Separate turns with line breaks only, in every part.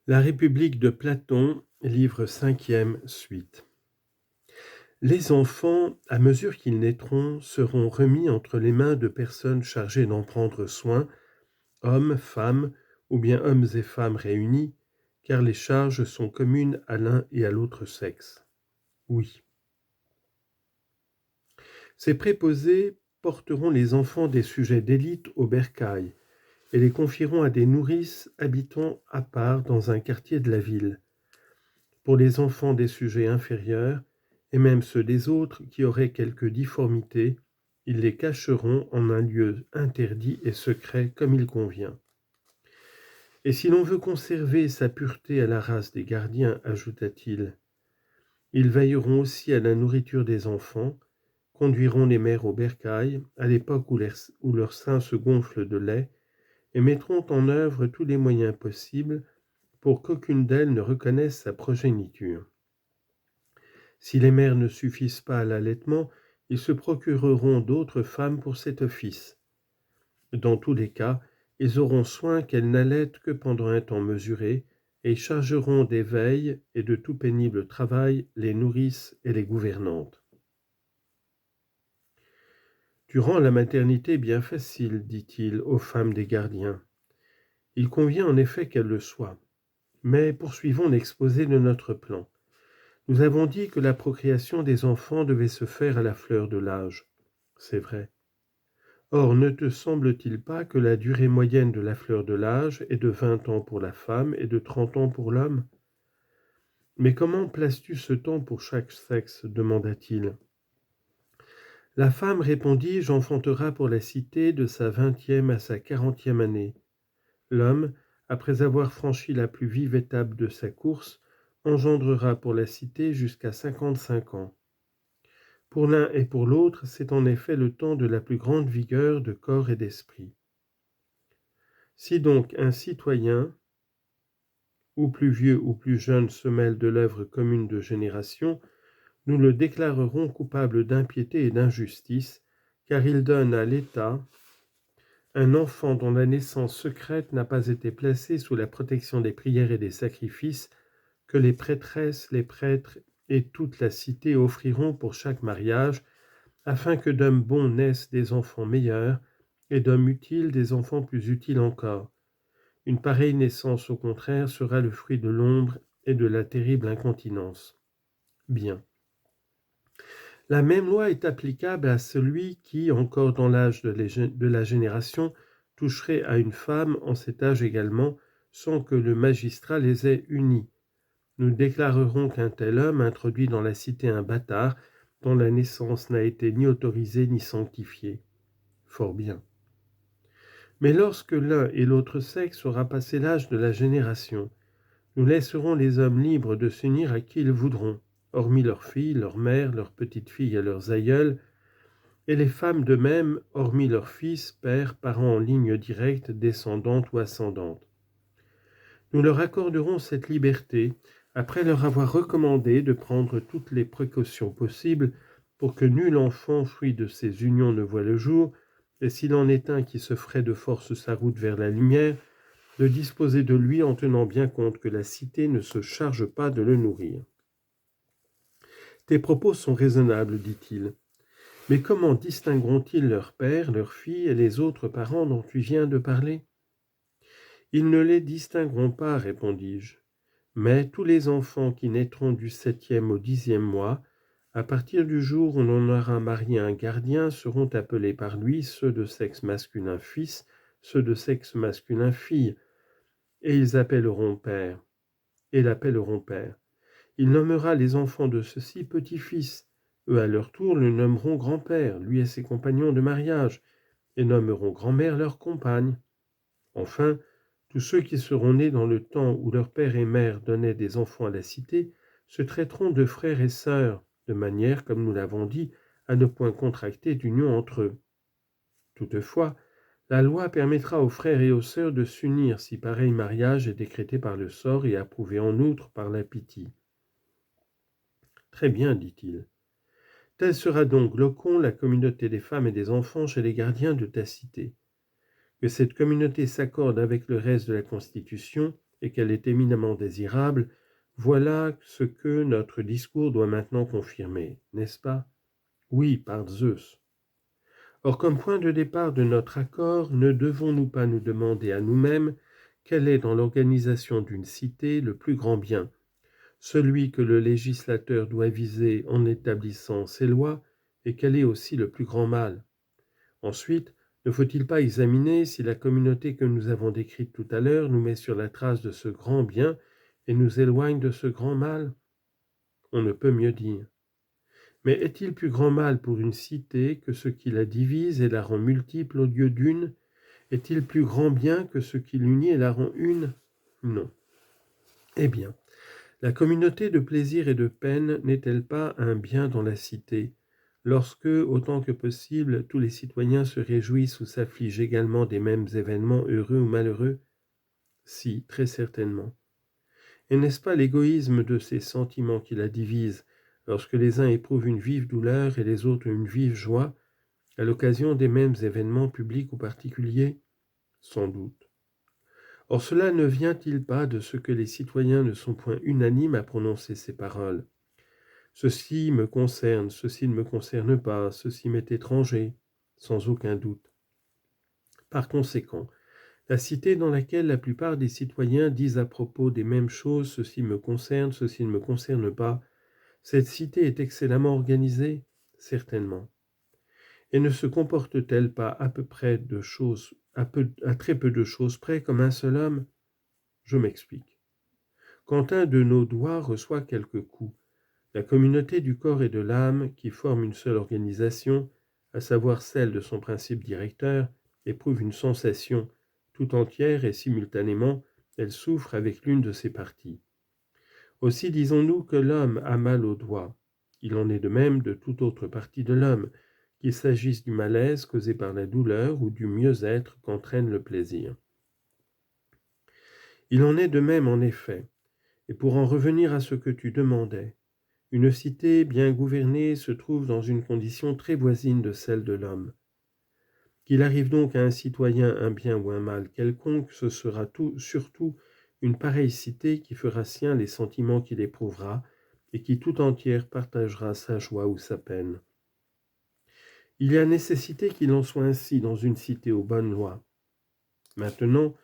La République de Platon, livre 5e, suite. Les enfants, à mesure qu'ils naîtront, seront remis entre les mains de personnes chargées d'en prendre soin, hommes, femmes, ou bien hommes et femmes réunis, car les charges sont communes à l'un et à l'autre sexe. Oui. Ces préposés porteront les enfants des sujets d'élite au bercail et les confieront à des nourrices habitant à part dans un quartier de la ville. Pour les enfants des sujets inférieurs, et même ceux des autres qui auraient quelque difformité, ils les cacheront en un lieu interdit et secret comme il convient. Et si l'on veut conserver sa pureté à la race des gardiens, ajouta-t-il, ils veilleront aussi à la nourriture des enfants, conduiront les mères au bercail, à l'époque où leurs seins se gonflent de lait, et mettront en œuvre tous les moyens possibles pour qu'aucune d'elles ne reconnaisse sa progéniture. Si les mères ne suffisent pas à l'allaitement, ils se procureront d'autres femmes pour cet office. Dans tous les cas, ils auront soin qu'elles n'allaitent que pendant un temps mesuré, et chargeront des veilles et de tout pénible travail les nourrices et les gouvernantes. Tu rends la maternité bien facile, dit-il aux femmes des gardiens. Il convient en effet qu'elle le soit. Mais poursuivons l'exposé de notre plan. Nous avons dit que la procréation des enfants devait se faire à la fleur de l'âge. C'est vrai. Or, ne te semble-t-il pas que la durée moyenne de la fleur de l'âge est de 20 ans pour la femme et de 30 ans pour l'homme ? Mais comment places-tu ce temps pour chaque sexe ? Demanda-t-il. La femme, répondis-je, enfantera pour la cité de sa 20e à sa 40e année. L'homme, après avoir franchi la plus vive étape de sa course, engendrera pour la cité jusqu'à 55 ans. Pour l'un et pour l'autre, c'est en effet le temps de la plus grande vigueur de corps et d'esprit. Si donc un citoyen, ou plus vieux ou plus jeune, se mêle de l'œuvre commune de génération, nous le déclarerons coupable d'impiété et d'injustice, car il donne à l'État un enfant dont la naissance secrète n'a pas été placée sous la protection des prières et des sacrifices que les prêtresses, les prêtres et toute la cité offriront pour chaque mariage, afin que d'hommes bons naissent des enfants meilleurs et d'hommes utiles des enfants plus utiles encore. Une pareille naissance, au contraire, sera le fruit de l'ombre et de la terrible incontinence. Bien. La même loi est applicable à celui qui, encore dans l'âge de la génération, toucherait à une femme en cet âge également, sans que le magistrat les ait unis. Nous déclarerons qu'un tel homme introduit dans la cité un bâtard dont la naissance n'a été ni autorisée ni sanctifiée. Fort bien. Mais lorsque l'un et l'autre sexe aura passé l'âge de la génération, nous laisserons les hommes libres de s'unir à qui ils voudront, hormis leurs filles, leurs mères, leurs petites-filles et leurs aïeules, et les femmes de même, hormis leurs fils, pères, parents en ligne directe, descendante ou ascendante. Nous leur accorderons cette liberté, après leur avoir recommandé de prendre toutes les précautions possibles pour que nul enfant fruit de ces unions ne voie le jour, et s'il en est un qui se ferait de force sa route vers la lumière, de disposer de lui en tenant bien compte que la cité ne se charge pas de le nourrir. Tes propos sont raisonnables, dit-il. Mais comment distingueront-ils leur père, leur fille et les autres parents dont tu viens de parler ? Ils ne les distingueront pas, répondis-je. Mais tous les enfants qui naîtront du 7e au 10e mois, à partir du jour où l'on aura marié un gardien, seront appelés par lui ceux de sexe masculin fils, ceux de sexe masculin fille, et ils l'appelleront père. Il nommera les enfants de ceux-ci petits-fils. Eux, à leur tour, le nommeront grand-père, lui et ses compagnons de mariage, et nommeront grand-mère leur compagne. Enfin, tous ceux qui seront nés dans le temps où leur père et mère donnaient des enfants à la cité se traiteront de frères et sœurs, de manière, comme nous l'avons dit, à ne point contracter d'union entre eux. Toutefois, la loi permettra aux frères et aux sœurs de s'unir si pareil mariage est décrété par le sort et approuvé en outre par la pitié. Très bien, dit-il. Telle sera donc, Glaucon, la communauté des femmes et des enfants chez les gardiens de ta cité. Que cette communauté s'accorde avec le reste de la Constitution et qu'elle est éminemment désirable, voilà ce que notre discours doit maintenant confirmer, n'est-ce pas? Oui, par Zeus. Or, comme point de départ de notre accord, ne devons-nous pas nous demander à nous-mêmes quel est dans l'organisation d'une cité le plus grand bien, celui que le législateur doit viser en établissant ses lois, et quel est aussi le plus grand mal? Ensuite, ne faut-il pas examiner si la communauté que nous avons décrite tout à l'heure nous met sur la trace de ce grand bien et nous éloigne de ce grand mal? On ne peut mieux dire. Mais est-il plus grand mal pour une cité que ce qui la divise et la rend multiple au lieu d'une? Est-il plus grand bien que ce qui l'unit et la rend une? Non. Eh bien, la communauté de plaisir et de peine n'est-elle pas un bien dans la cité, lorsque, autant que possible, tous les citoyens se réjouissent ou s'affligent également des mêmes événements heureux ou malheureux? Si, très certainement. Et n'est-ce pas l'égoïsme de ces sentiments qui la divisent, lorsque les uns éprouvent une vive douleur et les autres une vive joie, à l'occasion des mêmes événements publics ou particuliers? Sans doute. Or cela ne vient-il pas de ce que les citoyens ne sont point unanimes à prononcer ces paroles? Ceci me concerne, ceci ne me concerne pas, ceci m'est étranger, sans aucun doute. Par conséquent, la cité dans laquelle la plupart des citoyens disent à propos des mêmes choses, ceci me concerne, ceci ne me concerne pas, cette cité est excellemment organisée? Certainement. Et ne se comporte-t-elle pas à peu près de choses, à très peu de choses près comme un seul homme? Je m'explique. Quand un de nos doigts reçoit quelques coups, la communauté du corps et de l'âme, qui forme une seule organisation, à savoir celle de son principe directeur, éprouve une sensation tout entière et simultanément, elle souffre avec l'une de ses parties. Aussi disons-nous que l'homme a mal au doigt. Il en est de même de toute autre partie de l'homme, qu'il s'agisse du malaise causé par la douleur ou du mieux-être qu'entraîne le plaisir. Il en est de même en effet, et pour en revenir à ce que tu demandais, une cité bien gouvernée se trouve dans une condition très voisine de celle de l'homme. Qu'il arrive donc à un citoyen un bien ou un mal quelconque, ce sera surtout une pareille cité qui fera sien les sentiments qu'il éprouvera et qui tout entière partagera sa joie ou sa peine. Il y a nécessité qu'il en soit ainsi dans une cité aux bonnes lois. Maintenant,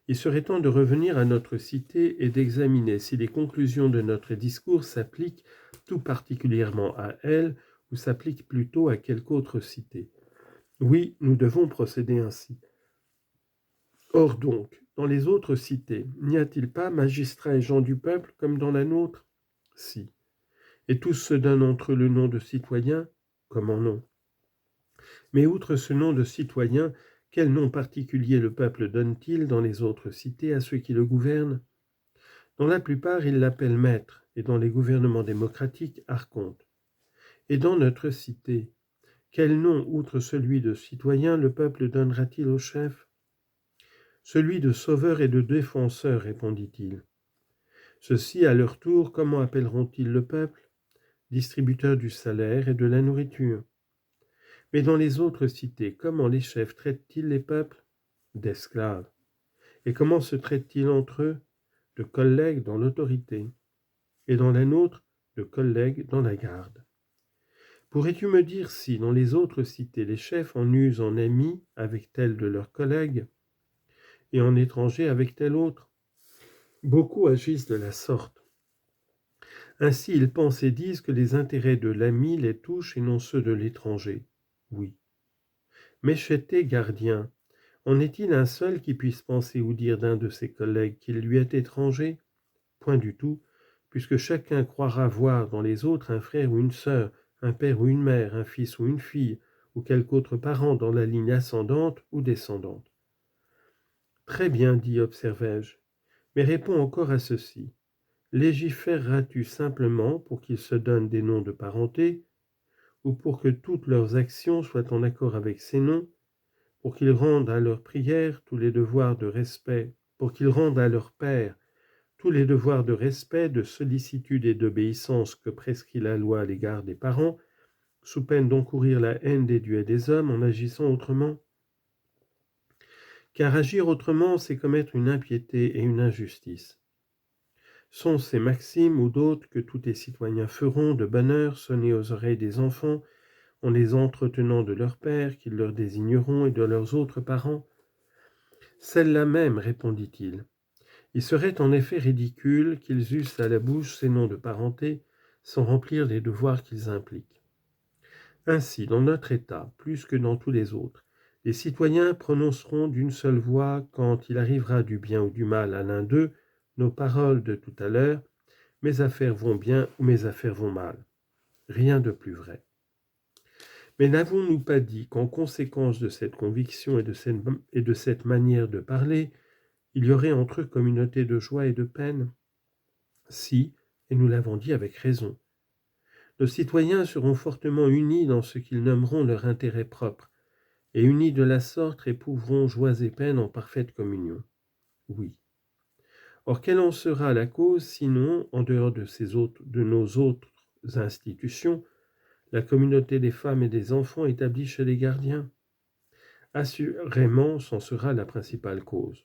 il serait temps de revenir à notre cité et d'examiner si les conclusions de notre discours s'appliquent tout particulièrement à elle ou s'appliquent plutôt à quelque autre cité. Oui, nous devons procéder ainsi. Or donc, dans les autres cités, n'y a-t-il pas magistrats et gens du peuple comme dans la nôtre? Si. Et tous se donnent entre eux le nom de citoyens? Comment non? Mais outre ce nom de citoyen, quel nom particulier le peuple donne-t-il dans les autres cités à ceux qui le gouvernent? Dans la plupart, il l'appelle maître, et dans les gouvernements démocratiques, archonte. Et dans notre cité, quel nom, outre celui de citoyen, le peuple donnera-t-il au chef? Celui de sauveur et de défenseur, répondit-il. Ceux-ci, à leur tour, comment appelleront-ils le peuple? Distributeur du salaire et de la nourriture. Mais dans les autres cités, comment les chefs traitent-ils les peuples? D'esclaves. Et comment se traitent-ils entre eux? De collègues dans l'autorité. Et dans la nôtre, de collègues dans la garde. Pourrais-tu me dire si, dans les autres cités, les chefs en usent en amis avec tel de leurs collègues, et en étrangers avec tel autre? Beaucoup agissent de la sorte. Ainsi, ils pensent et disent que les intérêts de l'ami les touchent et non ceux de l'étranger. Oui. Mais chez tes gardiens, en est-il un seul qui puisse penser ou dire d'un de ses collègues qu'il lui est étranger? Point du tout, puisque chacun croira voir dans les autres un frère ou une sœur, un père ou une mère, un fils ou une fille, ou quelque autre parent dans la ligne ascendante ou descendante. Très bien dit, observai-je, mais réponds encore à ceci. Légiféreras-tu simplement pour qu'ils se donnent des noms de parenté, ou pour que toutes leurs actions soient en accord avec ces noms, pour qu'ils rendent à leurs prières tous les devoirs de respect, pour qu'ils rendent à leur père tous les devoirs de respect, de sollicitude et d'obéissance que prescrit la loi à l'égard des parents, sous peine d'encourir la haine des dieux et des hommes en agissant autrement? car agir autrement, c'est commettre une impiété et une injustice. Sont ces maximes ou d'autres que tous les citoyens feront de bonne heure sonner aux oreilles des enfants, en les entretenant de leurs pères, qu'ils leur désigneront, et de leurs autres parents? Celle-là même, répondit-il. Il serait en effet ridicule qu'ils eussent à la bouche ces noms de parenté, sans remplir les devoirs qu'ils impliquent. Ainsi, dans notre État, plus que dans tous les autres, les citoyens prononceront d'une seule voix, quand il arrivera du bien ou du mal à l'un d'eux, nos paroles de tout à l'heure: mes affaires vont bien ou mes affaires vont mal. Rien de plus vrai. Mais n'avons-nous pas dit qu'en conséquence de cette conviction et de cette manière de parler, il y aurait entre eux communauté de joie et de peine? Si, et nous l'avons dit avec raison. Nos citoyens seront fortement unis dans ce qu'ils nommeront leur intérêt propre, et unis de la sorte éprouveront joies et peines en parfaite communion. Oui. Or, quelle en sera la cause, sinon, en dehors de nos autres institutions, la communauté des femmes et des enfants établie chez les gardiens? Assurément, c'en sera la principale cause.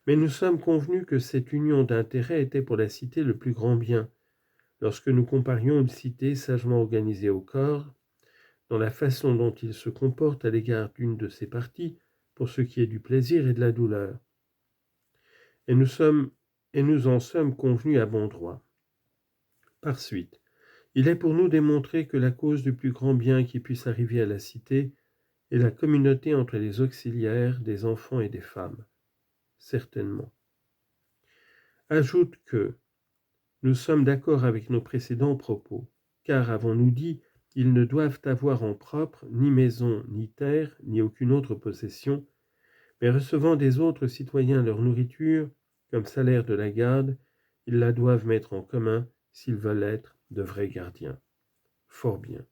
Mais nous sommes convenus que cette union d'intérêts était pour la cité le plus grand bien, lorsque nous comparions une cité sagement organisée au corps, dans la façon dont il se comporte à l'égard d'une de ses parties, pour ce qui est du plaisir et de la douleur. Et nous en sommes convenus à bon droit. Par suite, il est pour nous démontré que la cause du plus grand bien qui puisse arriver à la cité est la communauté entre les auxiliaires, des enfants et des femmes. Certainement. Ajoute que nous sommes d'accord avec nos précédents propos, car, avons-nous dit, ils ne doivent avoir en propre ni maison, ni terre, ni aucune autre possession, mais recevant des autres citoyens leur nourriture, comme salaire de la garde, ils la doivent mettre en commun s'ils veulent être de vrais gardiens. Fort bien.